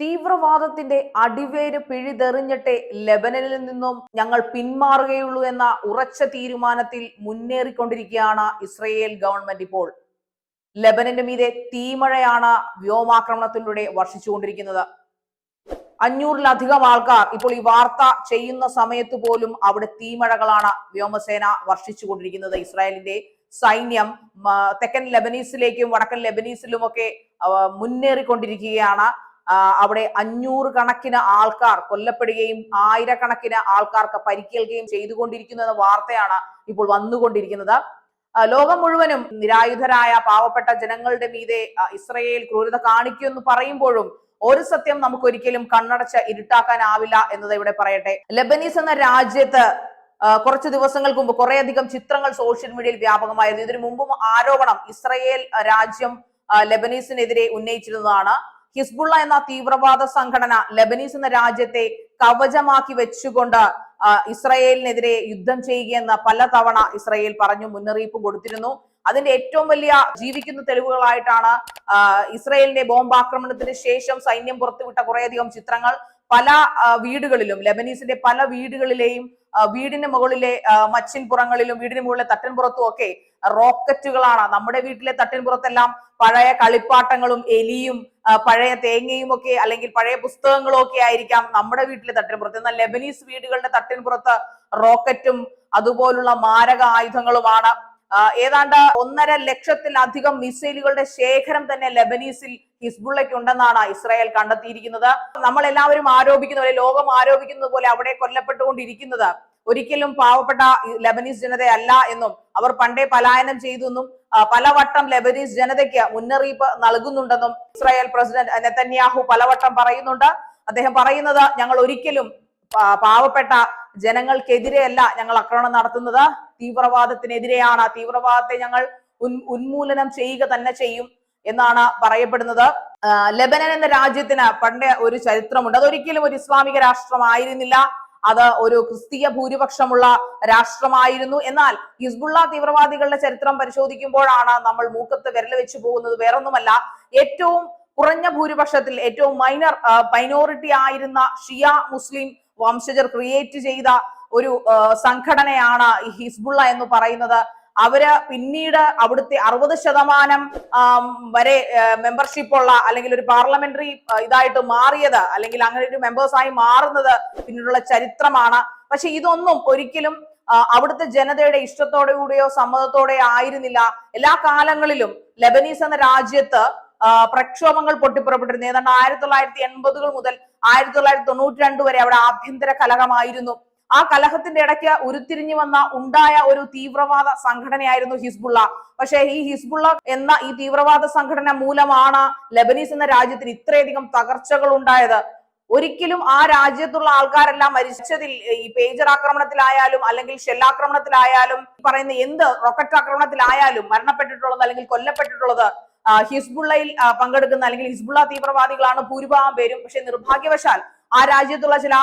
തീവ്രവാദത്തിന്റെ അടിവേര് പിഴുതെറിഞ്ഞിട്ടേ ലെബനനിൽ നിന്നും ഞങ്ങൾ പിന്മാറുകയുള്ളൂ എന്ന ഉറച്ച തീരുമാനത്തിൽ മുന്നേറിക്കൊണ്ടിരിക്കുകയാണ് ഇസ്രയേൽ ഗവൺമെന്റ്. ഇപ്പോൾ ലെബനന്റെ മീതെ തീമഴയാണ് വ്യോമാക്രമണത്തിലൂടെ വർഷിച്ചുകൊണ്ടിരിക്കുന്നത്. 500-ലധികം ആൾക്കാർ ഇപ്പോൾ ഈ വാർത്ത ചെയ്യുന്ന സമയത്ത് പോലും അവിടെ തീമഴകളാണ് വ്യോമസേന വർഷിച്ചുകൊണ്ടിരിക്കുന്നത്. ഇസ്രായേലിന്റെ സൈന്യം തെക്കൻ ലെബനീസിലേക്കും വടക്കൻ ലെബനീസിലുമൊക്കെ മുന്നേറിക്കൊണ്ടിരിക്കുകയാണ്. അവിടെ 500 കണക്കിന് ആൾക്കാർ കൊല്ലപ്പെടുകയും ആയിരക്കണക്കിന് ആൾക്കാർക്ക് പരിക്കേൽക്കുകയും ചെയ്തുകൊണ്ടിരിക്കുന്നു എന്ന വാർത്തയാണ് ഇപ്പോൾ വന്നുകൊണ്ടിരിക്കുന്നത്. ലോകം മുഴുവനും നിരായുധരായ പാവപ്പെട്ട ജനങ്ങളുടെ മീതെ ഇസ്രയേൽ ക്രൂരത കാണിക്കുമെന്ന് പറയുമ്പോഴും ഒരു സത്യം നമുക്ക് ഒരിക്കലും കണ്ണടച്ച് ഇരുട്ടാക്കാനാവില്ല എന്നത് ഇവിടെ പറയട്ടെ. ലെബനീസ് എന്ന രാജ്യത്ത് കുറച്ച് ദിവസങ്ങൾക്ക് മുമ്പ് കുറേയധികം ചിത്രങ്ങൾ സോഷ്യൽ മീഡിയയിൽ വ്യാപകമായിരുന്നു. ഇതിനു മുമ്പും ആരോപണം ഇസ്രയേൽ രാജ്യം ലെബനീസിനെതിരെ ഉന്നയിച്ചിരുന്നതാണ്. ഹിസ്ബുള്ള എന്ന തീവ്രവാദ സംഘടന ലെബനീസ് എന്ന രാജ്യത്തെ കവചമാക്കി വെച്ചുകൊണ്ട് ഇസ്രയേലിനെതിരെ യുദ്ധം ചെയ്യുകയെന്ന് പലതവണ ഇസ്രയേൽ പറഞ്ഞു മുന്നറിയിപ്പ് കൊടുത്തിരുന്നു. അതിന്റെ ഏറ്റവും വലിയ ജീവിക്കുന്ന തെളിവുകളായിട്ടാണ് ഇസ്രയേലിന്റെ ബോംബാക്രമണത്തിന് ശേഷം സൈന്യം പുറത്തുവിട്ട കുറേയധികം ചിത്രങ്ങൾ. പല വീടുകളിലും ലെബനീസിന്റെ പല വീടുകളിലെയും വീടിന് മുകളിലെ മച്ചിൻപുറങ്ങളിലും വീടിന് മുകളിലെ തട്ടിൻപുറത്തും ഒക്കെ റോക്കറ്റുകളാണ്. നമ്മുടെ വീട്ടിലെ തട്ടിൻപുറത്തെല്ലാം പഴയ കളിപ്പാട്ടങ്ങളും എലിയും പഴയ തേങ്ങയും ഒക്കെ അല്ലെങ്കിൽ പഴയ പുസ്തകങ്ങളും ഒക്കെ ആയിരിക്കാം നമ്മുടെ വീട്ടിലെ തട്ടിൻപുറത്ത്. എന്നാൽ ലെബനീസ് വീടുകളുടെ തട്ടിൻപുറത്ത് റോക്കറ്റും അതുപോലുള്ള മാരക ആയുധങ്ങളുമാണ്. ഏതാണ്ട് 1.5 ലക്ഷത്തിലധികം മിസൈലുകളുടെ ശേഖരം തന്നെ ലെബനീസിൽ ഹിസ്ബുള്ളയ്ക്ക് ഉണ്ടെന്നാണ് ഇസ്രായേൽ കണ്ടെത്തിയിരിക്കുന്നത്. നമ്മൾ എല്ലാവരും ആരോപിക്കുന്ന പോലെ, ലോകം ആരോപിക്കുന്നത് പോലെ അവിടെ കൊല്ലപ്പെട്ടുകൊണ്ടിരിക്കുന്നത് ഒരിക്കലും പാവപ്പെട്ട ലെബനീസ് ജനതയല്ല എന്നും അവർ പണ്ടേ പലായനം ചെയ്തെന്നും പലവട്ടം ലെബനീസ് ജനതയ്ക്ക് മുന്നറിയിപ്പ് നൽകുന്നുണ്ടെന്നും ഇസ്രായേൽ പ്രസിഡന്റ് നെതന്യാഹു പലവട്ടം പറയുന്നുണ്ട്. അദ്ദേഹം പറയുന്നത്, ഞങ്ങൾ ഒരിക്കലും പാവപ്പെട്ട ജനങ്ങൾക്കെതിരെയല്ല ഞങ്ങൾ ആക്രമണം നടത്തുന്നത്, തീവ്രവാദത്തിനെതിരെയാണ്. തീവ്രവാദത്തെ ഞങ്ങൾ ഉന്മൂലനം ചെയ്യുക തന്നെ ചെയ്യും എന്നാണ് പറയപ്പെടുന്നത്. ലെബനൻ എന്ന രാജ്യത്തിന് പണ്ടേ ഒരു ചരിത്രമുണ്ട്. അതൊരിക്കലും ഒരു ഇസ്ലാമിക രാഷ്ട്രമായിരുന്നില്ല, അത് ഒരു ക്രിസ്തീയ ഭൂരിപക്ഷമുള്ള രാഷ്ട്രമായിരുന്നു. എന്നാൽ ഹിസ്ബുള്ള തീവ്രവാദികളുടെ ചരിത്രം പരിശോധിക്കുമ്പോഴാണ് നമ്മൾ മൂക്കത്ത് വിരൽ വെച്ച് പോകുന്നത്. വേറൊന്നുമല്ല, ഏറ്റവും കുറഞ്ഞ ഭൂരിപക്ഷത്തിൽ ഏറ്റവും മൈനോറിറ്റി ആയിരുന്ന ഷിയ മുസ്ലിം വംശജർ ക്രിയേറ്റ് ചെയ്ത ഒരു സംഘടനയാണ് ഈ ഹിസ്ബുള്ള എന്ന് പറയുന്നത്. അവര് പിന്നീട് അവിടുത്തെ 60% വരെ മെമ്പർഷിപ്പ് ഉള്ള അല്ലെങ്കിൽ ഒരു പാർലമെന്ററി ഇതായിട്ട് മാറിയത് അല്ലെങ്കിൽ അങ്ങനെ ഒരു മെമ്പേഴ്സായി മാറുന്നത് പിന്നീടുള്ള ചരിത്രമാണ്. പക്ഷെ ഇതൊന്നും ഒരിക്കലും അവിടുത്തെ ജനതയുടെ ഇഷ്ടത്തോടെയോ സമ്മതത്തോടെയോ ആയിരുന്നില്ല. എല്ലാ കാലങ്ങളിലും ലെബനീസ് എന്ന രാജ്യത്ത് പ്രക്ഷോഭങ്ങൾ പൊട്ടിപ്പുറപ്പെട്ടിരുന്നു. ഏതാണ്ട് 1980 മുതൽ 1992 വരെ അവിടെ ആഭ്യന്തര കലഹമായിരുന്നു. ആ കലഹത്തിന്റെ ഇടയ്ക്ക് ഉരുത്തിരിഞ്ഞു ഉണ്ടായ ഒരു തീവ്രവാദ സംഘടനയായിരുന്നു ഹിസ്ബുള്ള. പക്ഷേ ഈ ഹിസ്ബുള്ള എന്ന ഈ തീവ്രവാദ സംഘടന മൂലമാണ് ലെബനീസ് എന്ന രാജ്യത്തിന് ഇത്രയധികം തകർച്ചകൾ ഉണ്ടായത്. ഒരിക്കലും ആ രാജ്യത്തുള്ള ആൾക്കാരെല്ലാം മരിച്ചതിൽ ഈ പേജർ ആക്രമണത്തിലായാലും അല്ലെങ്കിൽ ഷെല്ലാക്രമണത്തിലായാലും പറയുന്ന എന്ത് റോക്കറ്റ് ആക്രമണത്തിലായാലും മരണപ്പെട്ടിട്ടുള്ളത് അല്ലെങ്കിൽ കൊല്ലപ്പെട്ടിട്ടുള്ളത് ഹിസ്ബുള്ളയിൽ പങ്കെടുക്കുന്ന അല്ലെങ്കിൽ ഹിസ്ബുള്ള തീവ്രവാദികളാണ് ഭൂരിഭാഗം പേരും. പക്ഷെ നിർഭാഗ്യവശാൽ ആ രാജ്യത്തുള്ള ചില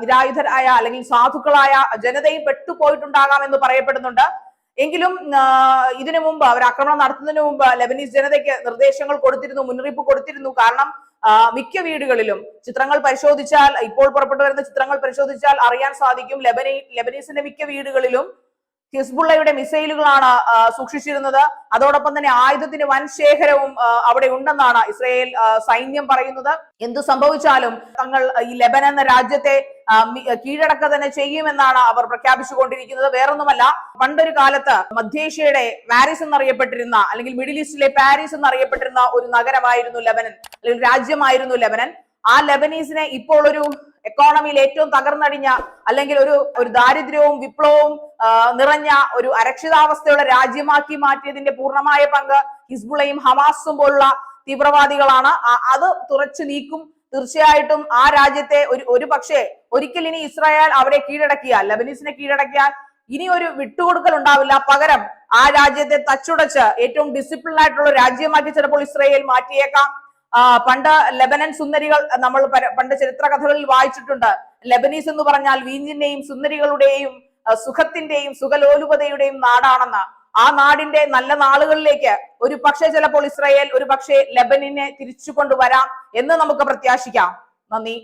നിരായുധരായ അല്ലെങ്കിൽ സാധുക്കളായ ജനതയും പെട്ടുപോയിട്ടുണ്ടാകാം എന്ന് പറയപ്പെടുന്നുണ്ട്. എങ്കിലും ഇതിനു മുമ്പ് അവർ ആക്രമണം നടത്തുന്നതിന് മുമ്പ് ലെബനീസ് ജനതയ്ക്ക് നിർദ്ദേശങ്ങൾ കൊടുത്തിരുന്നു, മുന്നറിയിപ്പ് കൊടുത്തിരുന്നു. കാരണം മിക്ക വീടുകളിലും ചിത്രങ്ങൾ പരിശോധിച്ചാൽ, ഇപ്പോൾ പുറപ്പെട്ടു വരുന്ന ചിത്രങ്ങൾ പരിശോധിച്ചാൽ അറിയാൻ സാധിക്കും, ലെബനീസിന്റെ മിക്ക വീടുകളിലും ഹിസ്ബുള്ളയുടെ മിസൈലുകളാണ് സൂക്ഷിച്ചിരുന്നത്. അതോടൊപ്പം തന്നെ ആയുധത്തിന്റെ വൻ ശേഖരവും അവിടെ ഉണ്ടെന്നാണ് ഇസ്രയേൽ സൈന്യം പറയുന്നത്. എന്തു സംഭവിച്ചാലും തങ്ങൾ ഈ ലെബനൻ എന്ന രാജ്യത്തെ കീഴടക്കുക തന്നെ ചെയ്യുമെന്നാണ് അവർ പ്രഖ്യാപിച്ചുകൊണ്ടിരിക്കുന്നത്. വേറൊന്നുമല്ല, പണ്ടൊരു കാലത്ത് മധ്യേഷ്യയുടെ പാരീസ് എന്നറിയപ്പെട്ടിരുന്ന അല്ലെങ്കിൽ മിഡിൽ ഈസ്റ്റിലെ പാരീസ് എന്നറിയപ്പെട്ടിരുന്ന ഒരു നഗരമായിരുന്നു ലെബനൻ, അല്ലെങ്കിൽ രാജ്യമായിരുന്നു ലെബനൻ. ആ ലെബനീസിനെ ഇപ്പോൾ ഒരു എക്കോണമിയിൽ ഏറ്റവും തകർന്നടിഞ്ഞ അല്ലെങ്കിൽ ഒരു ദാരിദ്ര്യവും വിപ്ലവവും നിറഞ്ഞ ഒരു അരക്ഷിതാവസ്ഥയുള്ള രാജ്യമാക്കി മാറ്റിയതിന്റെ പൂർണ്ണമായ പങ്ക് ഹിസ്ബുള്ളയും ഹമാസും പോലുള്ള തീവ്രവാദികളാണ്. അത് തുറച്ചു നീക്കും. തീർച്ചയായിട്ടും ആ രാജ്യത്തെ ഒരു പക്ഷേ ഒരിക്കൽ ഇനി ഇസ്രായേൽ അവിടെ കീഴടക്കിയാൽ, ലെബനീസിനെ കീഴടക്കിയാൽ ഇനി ഒരു വിട്ടുകൊടുക്കൽ ഉണ്ടാവില്ല. പകരം ആ രാജ്യത്തെ തച്ചുടച്ച് ഏറ്റവും ഡിസിപ്ലിൻ ആയിട്ടുള്ള രാജ്യമാക്കി ചിലപ്പോൾ ഇസ്രായേൽ മാറ്റിയേക്കാം. പണ്ട് ലെബനൻ സുന്ദരികൾ നമ്മൾ പണ്ട് ചരിത്ര കഥകളിൽ വായിച്ചിട്ടുണ്ട്. ലെബനീസ് എന്ന് പറഞ്ഞാൽ വീഞ്ഞിന്റെയും സുന്ദരികളുടെയും സുഖത്തിന്റെയും സുഖലോലുപതയുടെയും നാടാണെന്ന്. ആ നാടിന്റെ നല്ല നാളുകളിലേക്ക് ഒരു പക്ഷേ ചിലപ്പോൾ ഇസ്രായേൽ ഒരു പക്ഷേ ലെബനനെ തിരിച്ചു കൊണ്ടുവരാം എന്ന് നമുക്ക് പ്രത്യാശിക്കാം. നന്ദി.